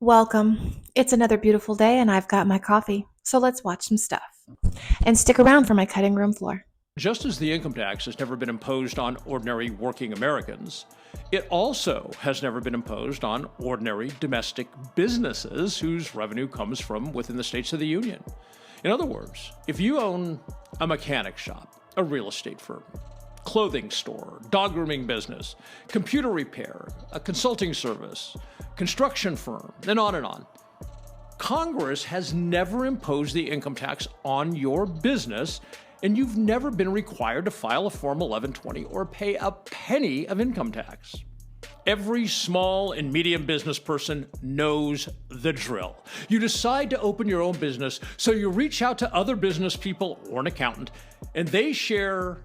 Welcome. It's another beautiful day and I've got my coffee. So let's watch some stuff. And stick around for my cutting room floor. Just as the income tax has never been imposed on ordinary working Americans, it also has never been imposed on ordinary domestic businesses whose revenue comes from within the states of the Union. In other words, if you own a mechanic shop, a real estate firm, clothing store, dog grooming business, computer repair, a consulting service, construction firm, and on, Congress has never imposed the income tax on your business, and you've never been required to file a Form 1120 or pay a penny of income tax. Every small and medium business person knows the drill. You decide to open your own business, so you reach out to other business people or an accountant, and they share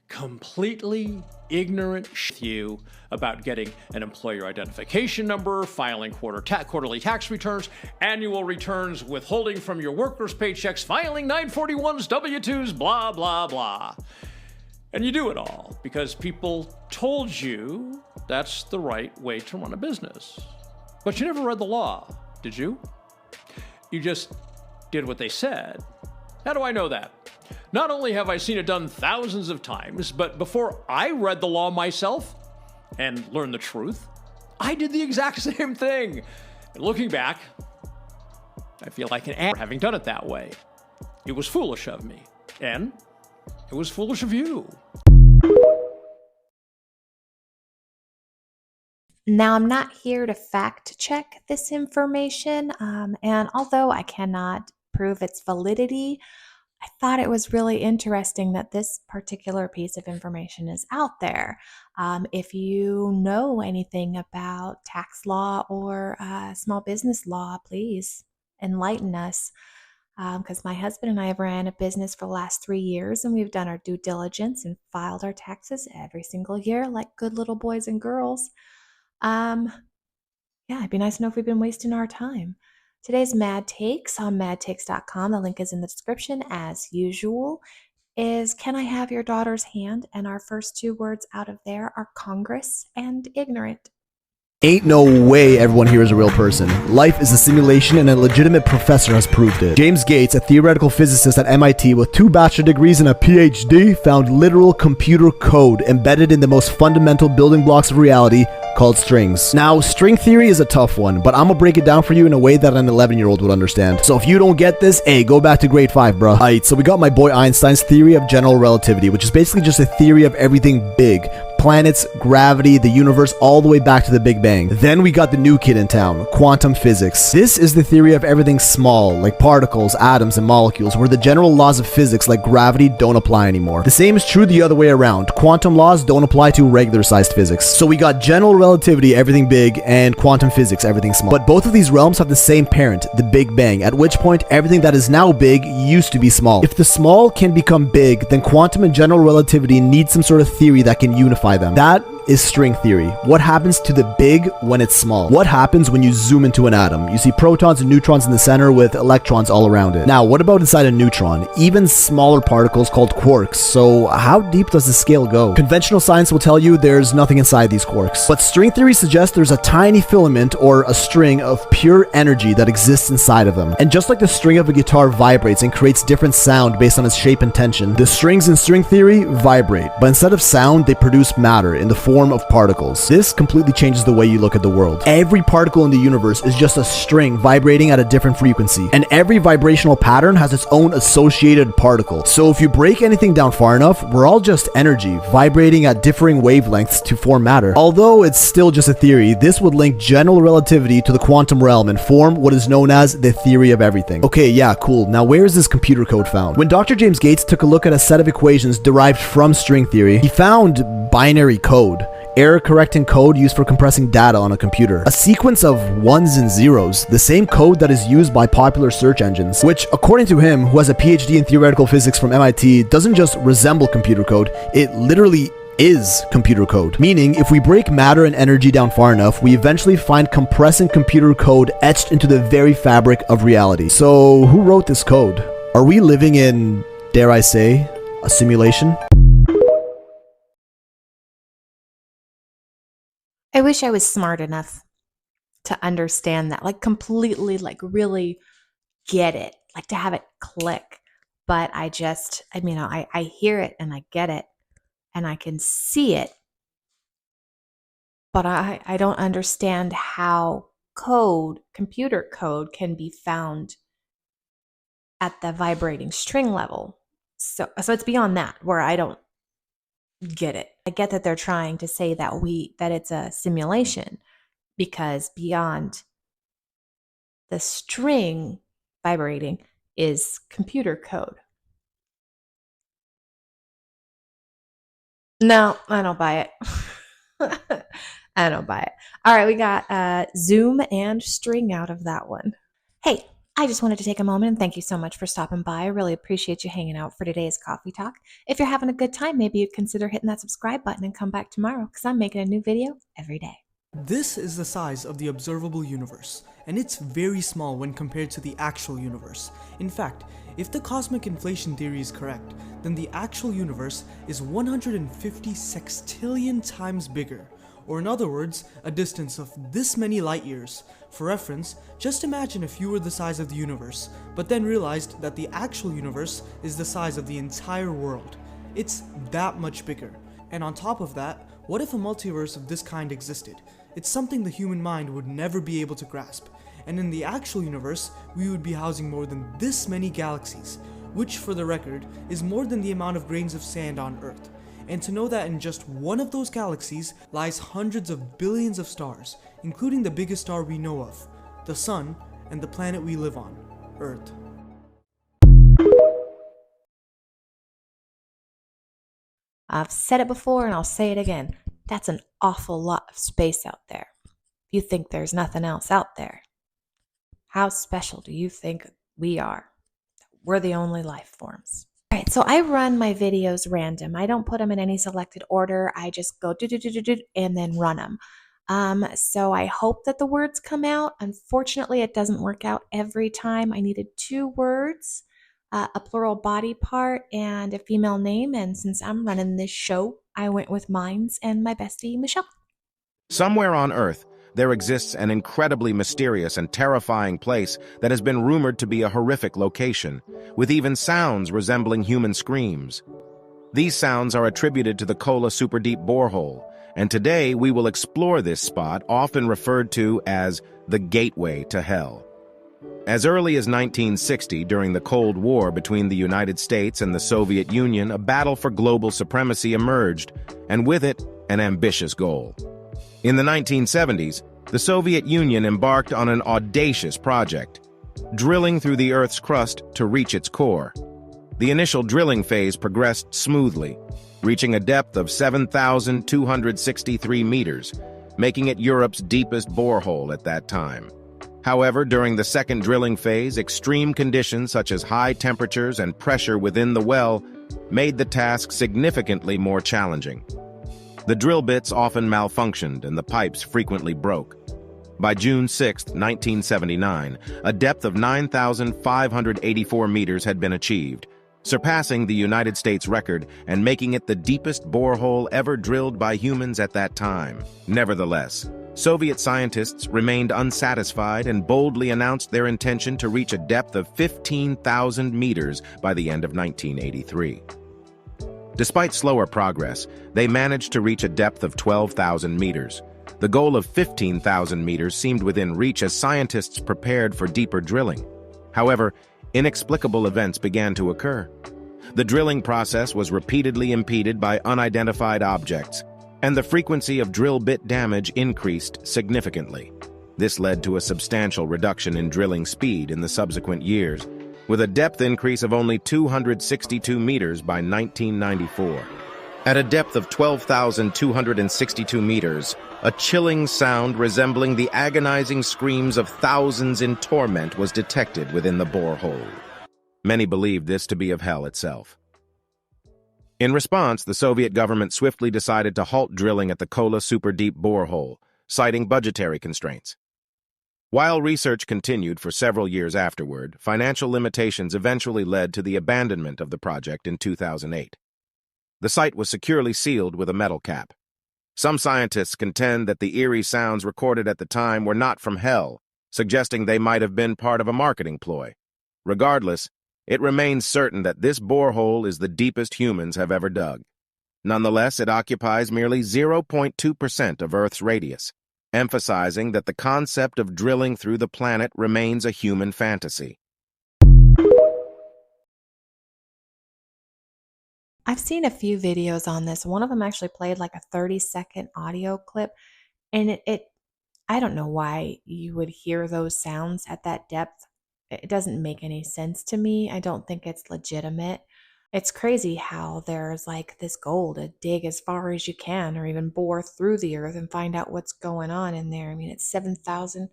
completely ignorant with you about getting an employer identification number, filing quarterly tax returns, annual returns, withholding from your workers' paychecks, filing 941s, W-2s, blah, blah, blah. And you do it all because people told you that's the right way to run a business. But you never read the law, did you? You just did what they said. How do I know that? Not only have I seen it done thousands of times, but before I read the law myself and learned the truth, I did the exact same thing. And looking back, I feel like an ass for having done it that way. It was foolish of me, and it was foolish of you. Now, I'm not here to fact check this information, and although I cannot prove its validity, I thought it was really interesting that this particular piece of information is out there. If you know anything about tax law or small business law, please enlighten us. Because my husband and I have ran a business for the last 3 years, and we've done our due diligence and filed our taxes every single year like good little boys and girls. Um, yeah, it'd be nice to know if we've been wasting our time. Today's Mad Takes on madtakes.com, the link is in the description as usual, is Can I Have Your Daughter's Hand? And our first two words out of there are Congress and ignorant. Ain't no way everyone here is a real person. Life is a simulation and a legitimate professor has proved it. James Gates, a theoretical physicist at MIT with 2 bachelor degrees and a PhD, found literal computer code embedded in the most fundamental building blocks of reality called strings. Now, string theory is a tough one, but I'm gonna break it down for you in a way that an 11-year-old would understand. So if you don't get this, hey, go back to grade 5, bruh. Alright, so we got my boy Einstein's theory of general relativity, which is basically just a theory of everything big. Planets, gravity, the universe, all the way back to the Big Bang. Then we got the new kid in town, quantum physics. This is the theory of everything small, like particles, atoms, and molecules, where the general laws of physics like gravity don't apply anymore. The same is true the other way around. Quantum laws don't apply to regular-sized physics. So we got general relativity, everything big, and quantum physics, everything small. But both of these realms have the same parent, the Big Bang, at which point everything that is now big used to be small. If the small can become big, then quantum and general relativity need some sort of theory that can unify them. That is string theory. What happens to the big when it's small? What happens when you zoom into an atom? You see protons and neutrons in the center with electrons all around it. Now, what about inside a neutron? Even smaller particles called quarks. So how deep does the scale go? Conventional science will tell you there's nothing inside these quarks. But string theory suggests there's a tiny filament or a string of pure energy that exists inside of them. And just like the string of a guitar vibrates and creates different sound based on its shape and tension, the strings in string theory vibrate. But instead of sound, they produce matter in the form of particles. This completely changes the way you look at the world. Every particle in the universe is just a string vibrating at a different frequency, and every vibrational pattern has its own associated particle. So if you break anything down far enough, we're all just energy vibrating at differing wavelengths to form matter. Although it's still just a theory, this would link general relativity to the quantum realm and form what is known as the theory of everything. Okay, yeah, cool. Now where is this computer code found? When Dr. James Gates took a look at a set of equations derived from string theory, he found binary code, error correcting code used for compressing data on a computer. A sequence of ones and zeros, the same code that is used by popular search engines, which according to him, who has a PhD in theoretical physics from MIT, doesn't just resemble computer code, it literally is computer code. Meaning, if we break matter and energy down far enough, we eventually find compressing computer code etched into the very fabric of reality. So, who wrote this code? Are we living in, dare I say, a simulation? I wish I was smart enough to understand that, like completely, like really get it, like to have it click. But I hear it and I get it and I can see it, but I don't understand how computer code can be found at the vibrating string level. So it's beyond that where I don't get it. I get that they're trying to say that it's a simulation, because beyond the string vibrating is computer code. No, I don't buy it. I don't buy it. All right, we got Zoom and string out of that one. Hey, I just wanted to take a moment and thank you so much for stopping by. I really appreciate you hanging out for today's coffee talk. If you're having a good time, maybe you'd consider hitting that subscribe button and come back tomorrow, because I'm making a new video every day. This is the size of the observable universe, and it's very small when compared to the actual universe. In fact, if the cosmic inflation theory is correct, then the actual universe is 150 sextillion times bigger, or in other words, a distance of this many light years. For reference, just imagine if you were the size of the universe, but then realized that the actual universe is the size of the entire world. It's that much bigger. And on top of that, what if a multiverse of this kind existed? It's something the human mind would never be able to grasp. And in the actual universe, we would be housing more than this many galaxies, which, for the record, is more than the amount of grains of sand on Earth. And to know that in just one of those galaxies lies hundreds of billions of stars, including the biggest star we know of, the Sun, and the planet we live on, Earth. I've said it before and I'll say it again. That's an awful lot of space out there. If you think there's nothing else out there, how special do you think we are? We're the only life forms. All right, so I run my videos random. I don't put them in any selected order. I just go do and then run them. So I hope that the words come out. Unfortunately, it doesn't work out every time. I needed 2 words, a plural body part, and a female name. And since I'm running this show, I went with mines and my bestie, Michelle. Somewhere on Earth, there exists an incredibly mysterious and terrifying place that has been rumored to be a horrific location, with even sounds resembling human screams. These sounds are attributed to the Kola Superdeep Borehole, and today we will explore this spot, often referred to as the Gateway to Hell. As early as 1960, during the Cold War between the United States and the Soviet Union, a battle for global supremacy emerged, and with it, an ambitious goal. In the 1970s, the Soviet Union embarked on an audacious project, drilling through the Earth's crust to reach its core. The initial drilling phase progressed smoothly, reaching a depth of 7,263 meters, making it Europe's deepest borehole at that time. However, during the second drilling phase, extreme conditions such as high temperatures and pressure within the well made the task significantly more challenging. The drill bits often malfunctioned and the pipes frequently broke. By June 6, 1979, a depth of 9,584 meters had been achieved, surpassing the United States record and making it the deepest borehole ever drilled by humans at that time. Nevertheless, Soviet scientists remained unsatisfied and boldly announced their intention to reach a depth of 15,000 meters by the end of 1983. Despite slower progress, they managed to reach a depth of 12,000 meters. The goal of 15,000 meters seemed within reach as scientists prepared for deeper drilling. However, inexplicable events began to occur. The drilling process was repeatedly impeded by unidentified objects, and the frequency of drill bit damage increased significantly. This led to a substantial reduction in drilling speed in the subsequent years, with a depth increase of only 262 meters by 1994. At a depth of 12,262 meters, a chilling sound resembling the agonizing screams of thousands in torment was detected within the borehole. Many believed this to be of hell itself. In response, the Soviet government swiftly decided to halt drilling at the Kola Superdeep Borehole, citing budgetary constraints. While research continued for several years afterward, financial limitations eventually led to the abandonment of the project in 2008. The site was securely sealed with a metal cap. Some scientists contend that the eerie sounds recorded at the time were not from hell, suggesting they might have been part of a marketing ploy. Regardless, it remains certain that this borehole is the deepest humans have ever dug. Nonetheless, it occupies merely 0.2% of Earth's radius, emphasizing that the concept of drilling through the planet remains a human fantasy. I've seen a few videos on this. One of them actually played like a 30-second audio clip, and I don't know why you would hear those sounds at that depth. It doesn't make any sense to me. I don't think it's legitimate. It's crazy how there's like this goal to dig as far as you can or even bore through the earth and find out what's going on in there. I mean, it's 7,000.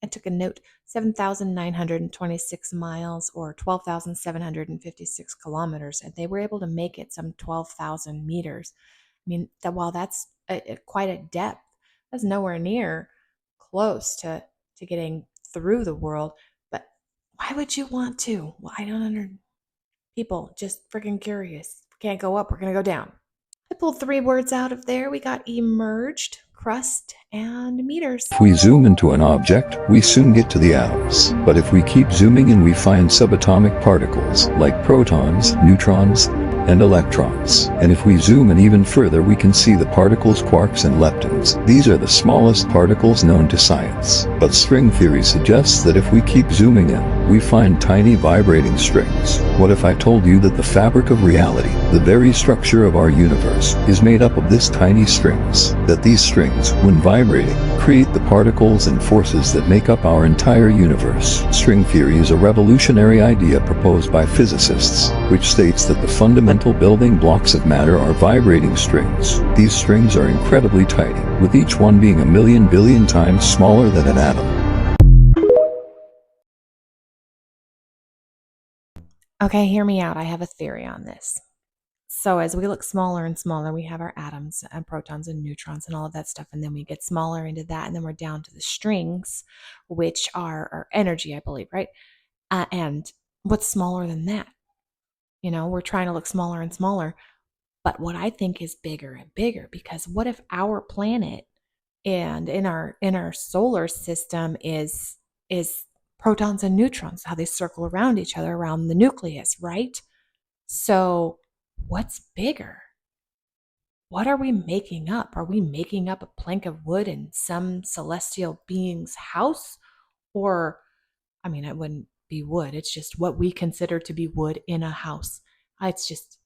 I took a note, 7,926 miles or 12,756 kilometers, and they were able to make it some 12,000 meters. I mean, while that's quite a depth, that's nowhere near close to getting through the world. But why would you want to? Well, I don't understand. People just freaking curious. We can't go up, we're going to go down. I pulled 3 words out of there. We got emerged, crust, and meters. If we zoom into an object, we soon get to the atoms. But if we keep zooming in, we find subatomic particles like protons, neutrons, and electrons. And if we zoom in even further, we can see the particles quarks and leptons. These are the smallest particles known to science. But string theory suggests that if we keep zooming in, we find tiny vibrating strings. What if I told you that the fabric of reality, the very structure of our universe, is made up of this tiny strings? That these strings, when vibrating, create the particles and forces that make up our entire universe. String theory is a revolutionary idea proposed by physicists, which states that the fundamental building blocks of matter are vibrating strings. These strings are incredibly tiny, with each one being a million billion times smaller than an atom. Okay, hear me out. I have a theory on this. So as we look smaller and smaller, we have our atoms and protons and neutrons and all of that stuff. And then we get smaller into that. And then we're down to the strings, which are our energy, I believe, right? And what's smaller than that? You know, we're trying to look smaller and smaller. But what I think is bigger and bigger, because what if our planet and in our solar system is protons and neutrons, how they circle around each other around the nucleus, right? So what's bigger? What are we making up? Are we making up a plank of wood in some celestial being's house? Or, I mean, it wouldn't be wood. It's just what we consider to be wood in a house. It's just,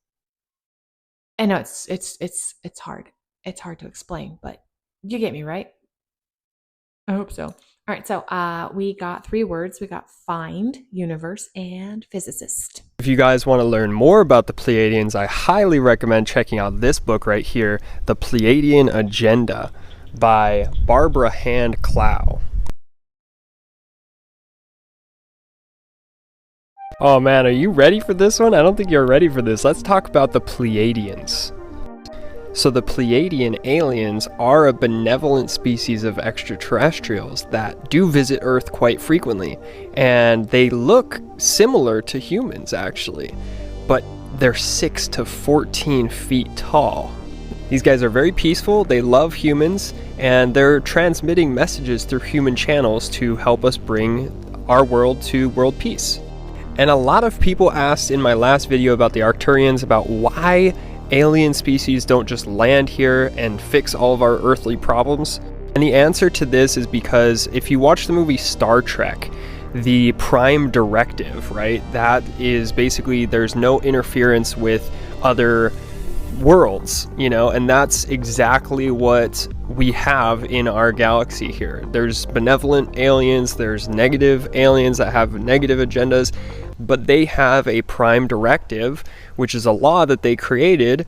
I know it's hard. It's hard to explain, but you get me, right? I hope so. All right, so we got 3 words. We got find, universe, and physicist. If you guys want to learn more about the Pleiadians, I highly recommend checking out this book right here, The Pleiadian Agenda by Barbara Hand Clow. Oh man, are you ready for this one? I don't think you're ready for this. Let's talk about the Pleiadians. So the Pleiadian aliens are a benevolent species of extraterrestrials that do visit Earth quite frequently, and they look similar to humans actually, but they're 6 to 14 feet tall. These guys are very peaceful, they love humans, and they're transmitting messages through human channels to help us bring our world to world peace. And a lot of people asked in my last video about the Arcturians about why alien species don't just land here and fix all of our earthly problems. And the answer to this is because if you watch the movie Star Trek, the prime directive, right, that is basically there's no interference with other worlds, you know, and that's exactly what we have in our galaxy here. There's benevolent aliens, there's negative aliens that have negative agendas, but they have a prime directive, which is a law that they created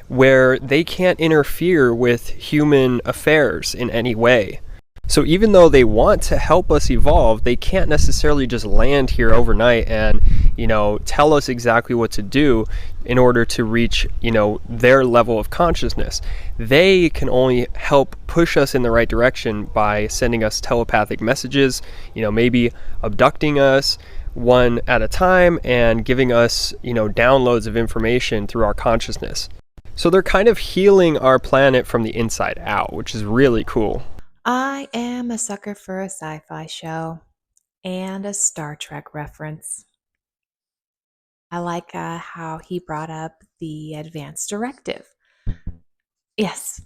where they can't interfere with human affairs in any way. So even though they want to help us evolve, they can't necessarily just land here overnight and, you know, tell us exactly what to do in order to reach, you know, their level of consciousness. They can only help push us in the right direction by sending us telepathic messages, you know, maybe abducting us one at a time and giving us, you know, downloads of information through our consciousness. So they're kind of healing our planet from the inside out, which is really cool. I am a sucker for a sci-fi show and a Star Trek reference. I like how he brought up the advance directive. Yes,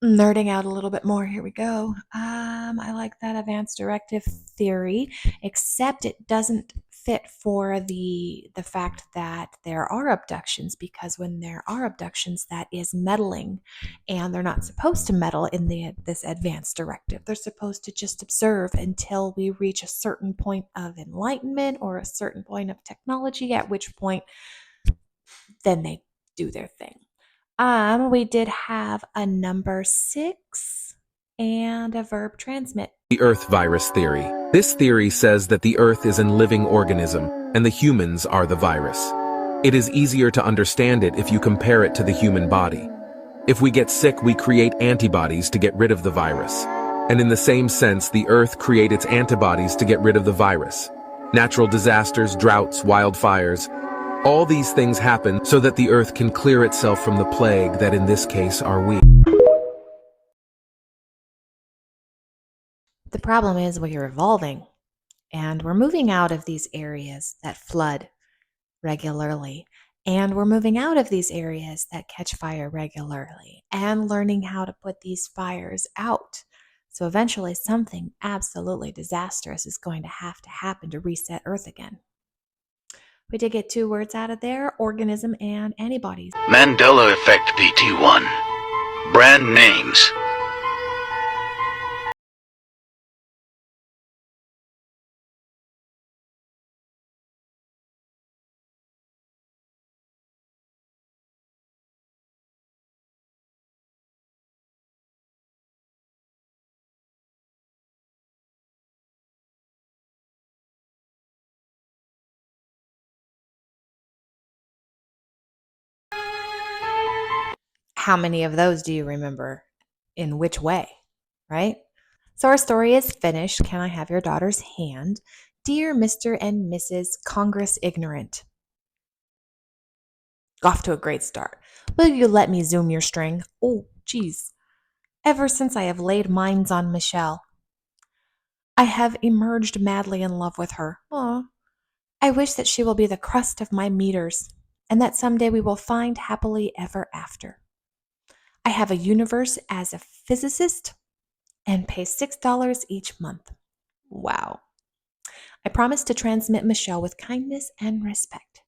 nerding out a little bit more. Here we go. I like that advanced directive theory, except it doesn't fit for the fact that there are abductions, because when there are abductions, that is meddling, and they're not supposed to meddle in this advanced directive. They're supposed to just observe until we reach a certain point of enlightenment or a certain point of technology, at which point then they do their thing. We did have a number 6 and a verb transmit. The Earth virus theory. This theory says that the Earth is a living organism, and the humans are the virus. It is easier to understand it if you compare it to the human body. If we get sick, we create antibodies to get rid of the virus. And in the same sense, the Earth creates its antibodies to get rid of the virus. Natural disasters, droughts, wildfires, all these things happen so that the Earth can clear itself from the plague that in this case are we. The problem is we are evolving, and we're moving out of these areas that flood regularly, and we're moving out of these areas that catch fire regularly, and learning how to put these fires out. So eventually something absolutely disastrous is going to happen to reset Earth again. We did get 2 words out of there: organism and antibodies. Mandela Effect PT1. Brand names. How many of those do you remember? In which way, right? So our story is finished. Can I have your daughter's hand? Dear Mr. and Mrs. Congress Ignorant. Off to a great start. Will you let me zoom your string? Oh, geez. Ever since I have laid mines on Michelle, I have emerged madly in love with her. Aw. I wish that she will be the crust of my meters, and that someday we will find happily ever after. I have a universe as a physicist and pay $6 each month. Wow. I promise to transmit Michelle with kindness and respect.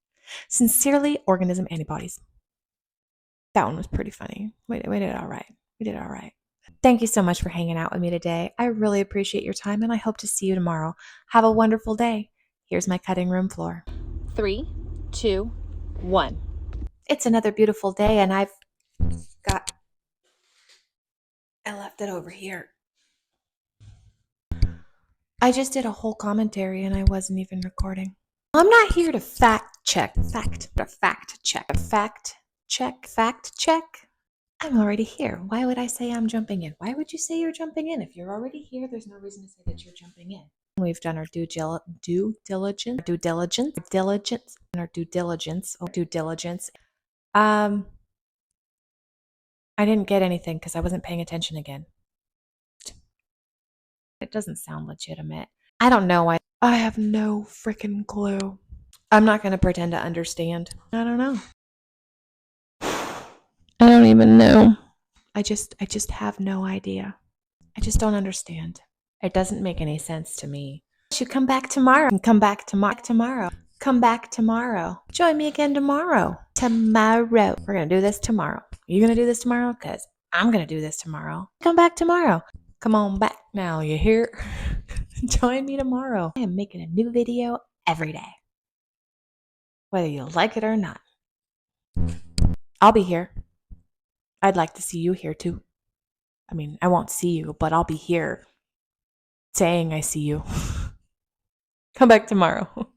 Sincerely, Organism Antibodies. That one was pretty funny. We did all right. We did all right. Thank you so much for hanging out with me today. I really appreciate your time, and I hope to see you tomorrow. Have a wonderful day. Here's my cutting room floor. 3, 2, 1. It's another beautiful day, and I left it over here. I just did a whole commentary and I wasn't even recording. I'm not here to fact check. I'm already here. Why would I say I'm jumping in? Why would you say you're jumping in? If you're already here, there's no reason to say that you're jumping in. We've done our due diligence. I didn't get anything because I wasn't paying attention again. It doesn't sound legitimate. I don't know. I have no freaking clue. I'm not going to pretend to understand. I don't know. I don't even know. I just have no idea. I just don't understand. It doesn't make any sense to me. You should come back tomorrow. Come back tomorrow. Come back tomorrow. Join me again tomorrow. We're going to do this tomorrow. You going to do this tomorrow? Because I'm going to do this tomorrow. Come back tomorrow. Come on back now. You hear? Join me tomorrow. I am making a new video every day, whether you like it or not. I'll be here. I'd like to see you here too. I mean, I won't see you, but I'll be here saying I see you. Come back tomorrow.